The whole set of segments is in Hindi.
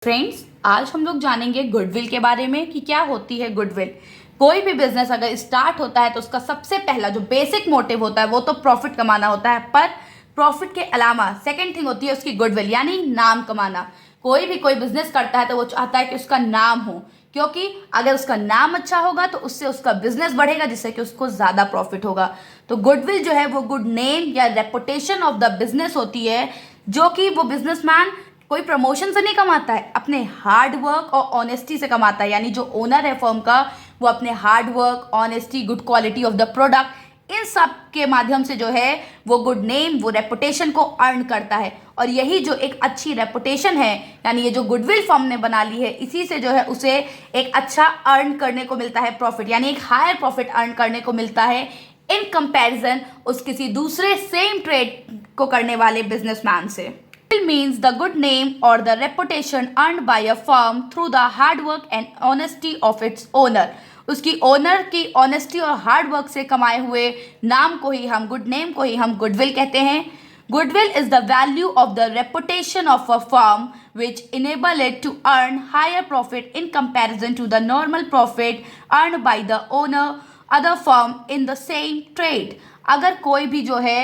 फ्रेंड्स, आज हम लोग जानेंगे गुडविल के बारे में कि क्या होती है गुडविल। कोई भी बिजनेस अगर स्टार्ट होता है तो उसका सबसे पहला जो बेसिक मोटिव होता है वो तो प्रॉफिट कमाना होता है, पर प्रॉफिट के अलावा सेकंड थिंग होती है उसकी गुडविल, यानी नाम कमाना। कोई बिजनेस करता है तो वो चाहता है कि उसका नाम हो, क्योंकि अगर उसका नाम अच्छा होगा तो उससे उसका बिजनेस बढ़ेगा, जिससे कि उसको ज्यादा प्रॉफिट होगा। तो गुडविल जो है वो गुड नेम या रेपुटेशन ऑफ द बिजनेस होती है, जो कि वो बिजनेसमैन कोई प्रमोशन से नहीं कमाता है, अपने हार्ड वर्क और ऑनेस्टी से कमाता है। यानी जो ओनर है फर्म का, वो अपने hard work, honesty, good quality of the product, इन सब के माध्यम से जो है वो गुड नेम, वो रेपुटेशन को अर्न करता है। और यही जो एक अच्छी रेपुटेशन है, यानी ये जो गुडविल फर्म ने बना ली है, इसी से जो है उसे एक अच्छा अर्न करने को मिलता है प्रॉफिट, यानी एक हायर प्रॉफिट अर्न करने को मिलता है इन कंपैरिजन उस किसी दूसरे सेम ट्रेड को करने वाले बिजनेसमैन से। Goodwill means the good name or the reputation earned by a firm through the hard work and honesty of its owner. उसकी ओनर की ऑनेस्टी और हार्ड वर्क से कमाए हुए नाम को ही हम, गुड नेम को ही हम गुडविल कहते हैं। Goodwill is the value of the reputation of a firm which enable it to earn higher profit in comparison to the normal profit earned by the owner other firm in the same trade. अगर कोई भी जो है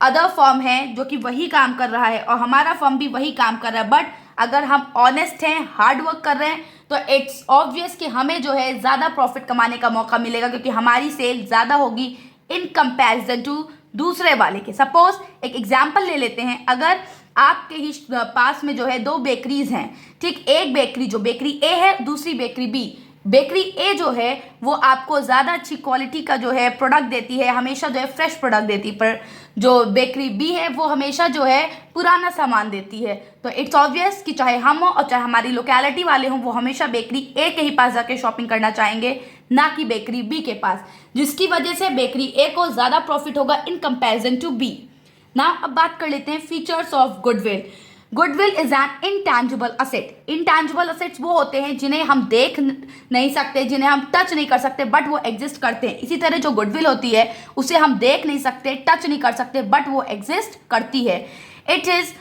अदर फर्म है जो कि वही काम कर रहा है और हमारा फर्म भी वही काम कर रहा है, बट अगर हम ऑनेस्ट हैं, हार्ड वर्क कर रहे हैं, तो इट्स ऑब्वियस कि हमें जो है ज़्यादा प्रॉफिट कमाने का मौका मिलेगा, क्योंकि हमारी सेल ज़्यादा होगी इन कंपैरिजन टू दूसरे वाले के। सपोज एक एग्जांपल ले लेते हैं, अगर आपके ही पास में जो है दो बेकरीज हैं, ठीक, एक बेकरी जो बेकरी ए है, दूसरी बेकरी बी। बेकरी ए जो है वो आपको ज़्यादा अच्छी क्वालिटी का जो है प्रोडक्ट देती है, हमेशा जो है फ्रेश प्रोडक्ट देती है, पर जो बेकरी बी है वो हमेशा जो है पुराना सामान देती है। तो इट्स ऑब्वियस कि चाहे हम हो और चाहे हमारी लोकेलिटी वाले हों, वो हमेशा बेकरी ए के ही पास जाके शॉपिंग करना चाहेंगे, ना कि बेकरी बी के पास, जिसकी वजह से बेकरी ए को ज़्यादा प्रॉफिट होगा इन कंपेरिजन टू बी ना। अब बात कर लेते हैं features of goodwill. Goodwill is an intangible asset. Intangible assets वो होते हैं जिन्हें हम देख नहीं सकते, जिन्हें हम टच नहीं कर सकते, बट वो एग्जिस्ट करते हैं। इसी तरह जो गुडविल होती है उसे हम देख नहीं सकते, टच नहीं कर सकते, बट वो एग्जिस्ट करती है। It is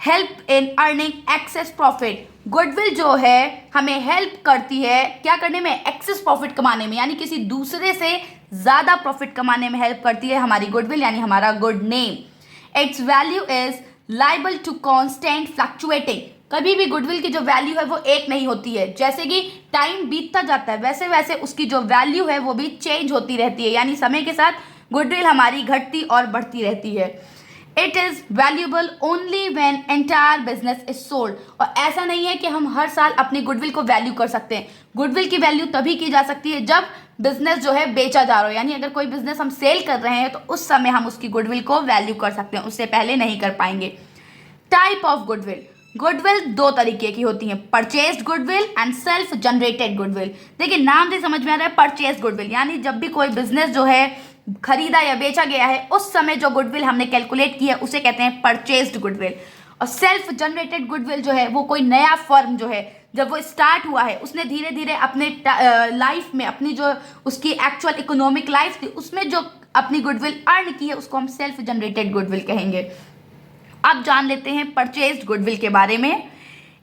help in earning access profit. Goodwill जो है हमें हेल्प करती है क्या करने में, एक्सेस प्रॉफिट कमाने में, यानी किसी दूसरे से ज़्यादा प्रॉफिट कमाने में हेल्प करती है हमारी गुडविल, यानी हमारा good name. Its value is liable to constant fluctuating. कभी भी गुडविल की जो वैल्यू है वो एक नहीं होती है। जैसे कि टाइम बीतता जाता है वैसे वैसे उसकी जो वैल्यू है वो भी चेंज होती रहती है, यानी समय के साथ गुडविल हमारी घटती और बढ़ती रहती है। It is valuable only when entire business is sold. और ऐसा नहीं है कि हम हर साल अपनी गुडविल को वैल्यू कर सकते हैं। गुडविल की वैल्यू तभी की जा सकती है जब बिजनेस जो है बेचा जा रहा हो, यानी अगर कोई बिजनेस हम सेल कर रहे हैं तो उस समय हम उसकी गुडविल को वैल्यू कर सकते हैं, उससे पहले नहीं कर पाएंगे। Type of goodwill. गुडविल दो तरीके की होती है, purchased goodwill and self generated goodwill. देखिए नाम से समझ में आ रहा है, परचेस्ड गुडविल यानी जब भी कोई बिजनेस जो है खरीदा या बेचा गया है उस समय जो गुडविल हमने कैलकुलेट की है उसे कहते हैं परचेस्ड गुडविल। और सेल्फ जनरेटेड गुडविल जो है वो कोई नया फर्म जो है जब वो स्टार्ट हुआ है, उसने धीरे धीरे अपने लाइफ में अपनी जो उसकी एक्चुअल इकोनॉमिक लाइफ थी उसमें जो अपनी गुडविल अर्न की है उसको हम सेल्फ जनरेटेड गुडविल कहेंगे। अब जान लेते हैं परचेस्ड गुडविल के बारे में।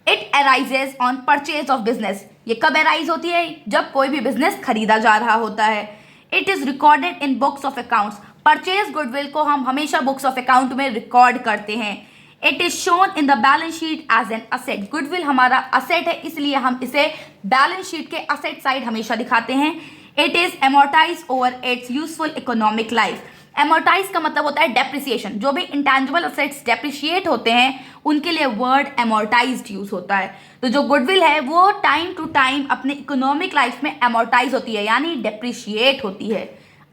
It arises on purchase of business. ये कब अराइज होती है, जब कोई भी बिजनेस खरीदा जा रहा होता है। It is recorded in books of accounts. Purchase goodwill को हम हमेशा बुक्स ऑफ अकाउंट में रिकॉर्ड करते हैं। It is shown in the balance sheet as an asset. Goodwill हमारा असेट है, इसलिए हम इसे बैलेंस शीट के असेट साइड हमेशा दिखाते हैं। It is amortize over its useful economic life. Amortize का मतलब होता है डेप्रिसिएशन। जो भी इंटैंजिबल असेट्स डेप्रिशिएट होते हैं उनके लिए वर्ड एमोर्टाइज्ड यूज होता है। तो जो गुडविल है वो टाइम टू टाइम अपने इकोनॉमिक लाइफ में एमोर्टाइज होती है, यानी डेप्रिशिएट होती है।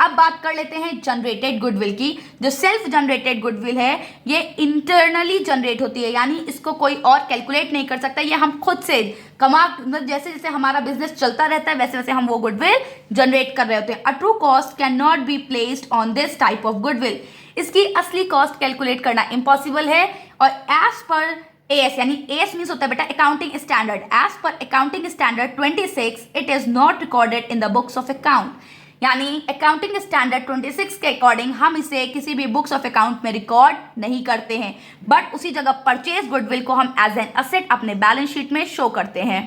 अब बात कर लेते हैं जनरेटेड गुडविल की। जो सेल्फ जनरेटेड गुडविल है ये इंटरनली जनरेट होती है, यानी इसको कोई और कैलकुलेट नहीं कर सकता, ये हम खुद से जैसे जैसे हमारा बिजनेस चलता रहता है वैसे वैसे हम वो गुडविल जनरेट कर रहे होते हैं। A true cost can not be placed on this type of goodwill. इसकी असली कॉस्ट कैलकुलेट करना इम्पॉसिबल है। और एज पर एएस, यानी एएस मीन्स होता है बेटा accounting standard, as per accounting standard 26 it is not recorded in the books of account. यानी अकाउंटिंग स्टैंडर्ड 26 के अकॉर्डिंग हम इसे किसी भी बुक्स ऑफ अकाउंट में रिकॉर्ड नहीं करते हैं, बट उसी जगह परचेज गुडविल को हम एज एन असेट अपने बैलेंस शीट में शो करते हैं।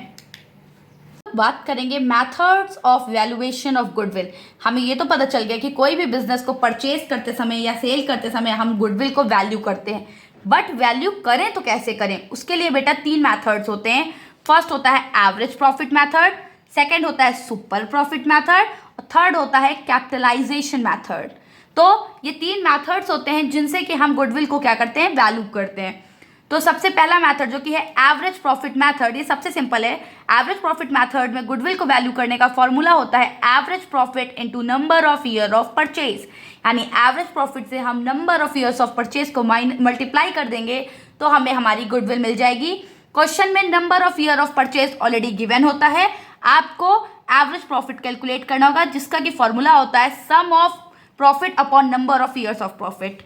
बात करेंगे methods of valuation of goodwill. हमें ये तो पता चल गया कि कोई भी बिजनेस को परचेज करते समय या सेल करते समय हम गुडविल को वैल्यू करते हैं, बट वैल्यू करें तो कैसे करें? उसके लिए बेटा 3 मेथड्स होते हैं। फर्स्ट होता है एवरेज प्रॉफिट मेथड, सेकेंड होता है सुपर प्रॉफिट मेथड और थर्ड होता है कैपिटलाइजेशन मेथड। तो ये 3 मेथड्स होते हैं जिनसे कि हम गुडविल को क्या करते हैं, वैल्यू करते हैं। तो सबसे पहला मेथड जो कि है एवरेज प्रॉफिट मेथड, ये सबसे सिंपल है। एवरेज प्रॉफिट मेथड में गुडविल को वैल्यू करने का फॉर्मूला होता है average profit into number of year of purchase, यानी एवरेज प्रॉफिट से हम number of years of purchase को मल्टीप्लाई कर देंगे तो हमें हमारी गुडविल मिल जाएगी। क्वेश्चन में number of year of purchase already given होता है, आपको एवरेज प्रॉफिट कैलकुलेट करना होगा जिसका कि फॉर्मूला होता है sum of profit upon number of years of profit.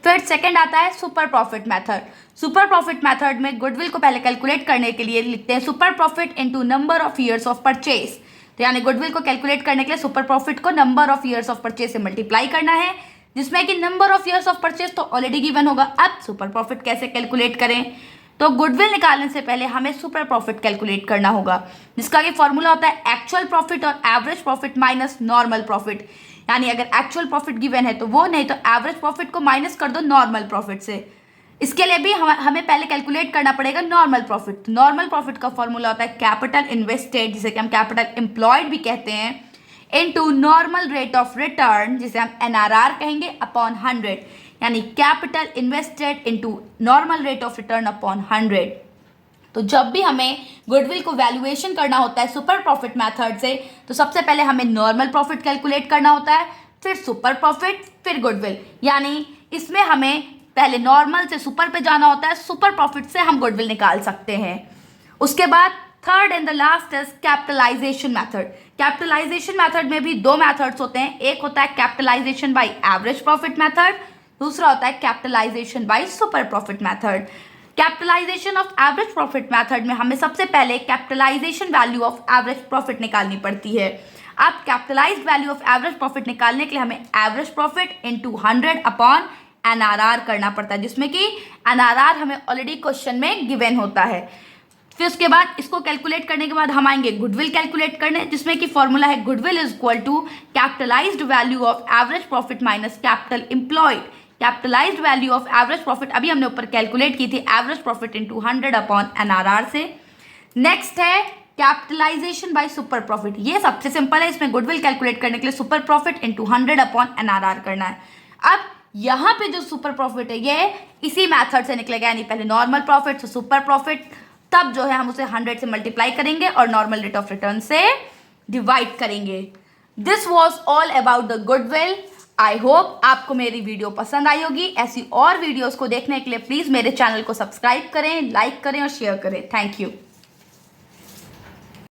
फिर सेकंड आता है super profit method. Super profit method में गुडविल को पहले कैलकुलेट करने के लिए लिखते हैं super profit into number of years of purchase. तो यानी गुडविल को कैलकुलेट करने के लिए सुपर प्रॉफिट को number of years of purchase से मल्टीप्लाई करना है, जिसमें कि number of years of purchase तो ऑलरेडी गिवन होगा। अब सुपर प्रॉफिट कैसे कैलकुलेट करें? तो गुडविल निकालने से पहले हमें सुपर प्रॉफिट कैलकुलेट करना होगा, जिसका कि फॉर्मूला होता है एक्चुअल प्रॉफिट और average profit minus normal profit. यानी अगर एक्चुअल प्रॉफिट गिवन है तो वो, नहीं तो एवरेज प्रॉफिट को माइनस कर दो नॉर्मल प्रॉफिट से। इसके लिए भी हमें पहले कैलकुलेट करना पड़ेगा नॉर्मल प्रॉफिट। नॉर्मल प्रॉफिट का फॉर्मूला होता है कैपिटल इन्वेस्टेड, जिसे कि हम कैपिटल एम्प्लॉयड भी कहते हैं, into normal rate of return, जिसे हम NRR कहेंगे, अपॉन 100, यानी capital invested into normal rate of return upon 100। तो जब भी हमें गुडविल को वैल्यूएशन करना होता है सुपर प्रॉफिट मेथड से, तो सबसे पहले हमें नॉर्मल प्रॉफिट कैलकुलेट करना होता है, फिर सुपर प्रॉफिट, फिर गुडविल। यानी इसमें हमें पहले नॉर्मल से सुपर पे जाना होता है, सुपर प्रॉफिट से हम गुडविल निकाल सकते हैं। उसके बाद third and the last is capitalization method. Capitalization method में भी 2 मेथड्स होते हैं। एक होता है capitalization by average profit method, दूसरा होता है capitalization by super profit method. Capitalization of average profit method में हमें सबसे पहले capitalization value of average profit निकालनी पड़ती है। अब capitalized value of average profit निकालने के लिए हमें average profit into 100 upon NRR करना पड़ता है, जिसमें कि NRR हमें ऑलरेडी क्वेश्चन में गिवन होता है। फिर उसके बाद इसको कैलकुलेट करने के बाद हम आएंगे गुडविल कैलकुलेट करने, जिसमें कि फॉर्मूला है goodwill is equal to capitalized value of average profit minus capital employed. Capitalized value of average profit अभी हमने ऊपर कैलकुलेट की थी average profit into 100 upon NRR से। नेक्स्ट है कैपिटलाइजेशन बाय सुपर प्रॉफिट। ये सबसे सिंपल है, इसमें गुडविल कैलकुलेट करने के लिए super profit into 100 upon NRR करना है। अब यहाँ पे जो सुपर प्रॉफिट है ये इसी मेथड से निकलेगा, यानी पहले नॉर्मल प्रॉफिट से सुपर प्रॉफिट, तब जो है हम उसे 100 से मल्टीप्लाई करेंगे और नॉर्मल रेट ऑफ रिटर्न से डिवाइड करेंगे। This was all about the goodwill. I hope आपको मेरी वीडियो पसंद आई होगी। ऐसी और वीडियोस को देखने के लिए प्लीज़ मेरे चैनल को सब्सक्राइब करें, लाइक करें और शेयर करें। Thank you.